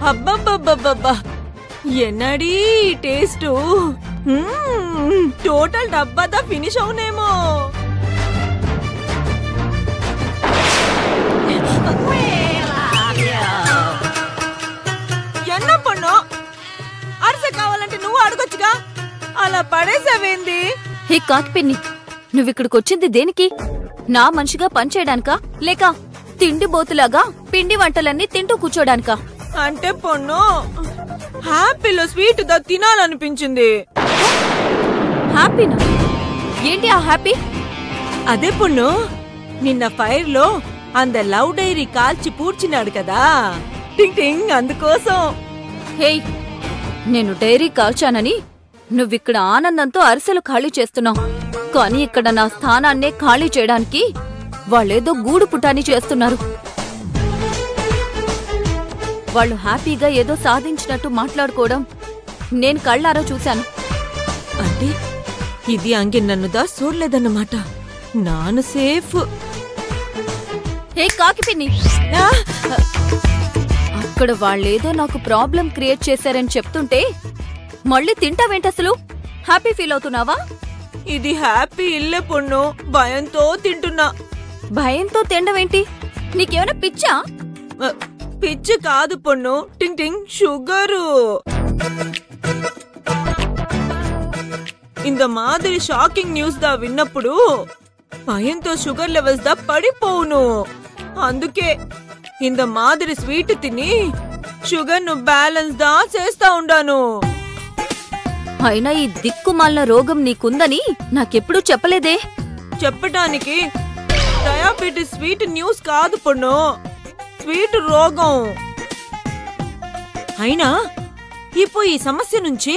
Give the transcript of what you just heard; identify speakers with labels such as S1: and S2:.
S1: అబ్బబ్బబ్బబ్బబ్బా ఎన్నడీ taste total డబ్బాదా finish అవునేమో. ఎన్న పొన్ను అరిసె కావాలంటే నువ్వు అడగొచ్చుగా, అలా పడేసావేంది?
S2: హే కాకిపిన్ని, నువ్విక్కడికి వచ్చింది దేనికి? నా మనిషిగా పనిచేయడానికా లేక తిండి బోతులాగా పిండి వంటలన్నీ తింటూ కూర్చోడానికా?
S1: అంటే పొన్ను హ్యాపీలో స్వీట్ దా తినాలనిపించింది.
S2: హ్యాపీనా? ఏంటి ఆ హ్యాపీ?
S1: అదే పొన్ను, నిన్న ఫైర్ లో అంద లవ్ డైరీ కాల్చి పూడ్చినాడు కదా, టింగ్ టింగ్, అందుకోసం.
S2: హే, నేను డైరీ కాల్చానని నువ్విక్కడ ఆనందంతో అరిసెలు ఖాళీ చేస్తున్నావు, కానీ ఇక్కడ నా స్థానాన్నే ఖాళీ చేయడానికి వాళ్ళేదో గూడు పుటాని చేస్తున్నారు. వాళ్ళు హ్యాపీగా ఏదో సాధించినట్టు మాట్లాడుకోవడం నేను కళ్ళారా చూశాను.
S1: అంటే ఇది అంగి నన్నుదా చూడలేదన్నమాట. నాను సేఫ్.
S2: హే కాకిపిన్ని, అక్కడ వాళ్ళేదో నాకు ప్రాబ్లం క్రియేట్ చేశారని చెప్తుంటే మళ్ళీ తింటావేంటసలు? Happy feel అవుతున్నావా?
S1: ఇది హ్యాపీ ఇల్లే పొన్ను, భయంతో తింటున్నా.
S2: భయంతో తిండవేంటి? నీకేమైనా పిచ్చా?
S1: పిచ్చి కాదు పొన్ను, టింగ్ టింగ్, షుగరు. ఇంత మాదిరి షాకింగ్ న్యూస్ దా విన్నప్పుడు భయంతో షుగర్ లెవెల్స్ దా పడిపోవును. అందుకే ఇంత మాదిరి స్వీట్ తిని షుగర్ ను బ్యాలెన్స్ దా చేస్తా ఉండాను.
S2: అయినా ఈ దిక్కుమాలిన రోగం నీకుందని నాకెప్పుడూ చెప్పలేదే.
S1: చెప్పటానికి డయాబెటిస్ స్వీట్ న్యూస్ కాదు పొన్ను, స్వీట్ రోగం. అయినా ఇప్పుడు ఈ సమస్య నుంచి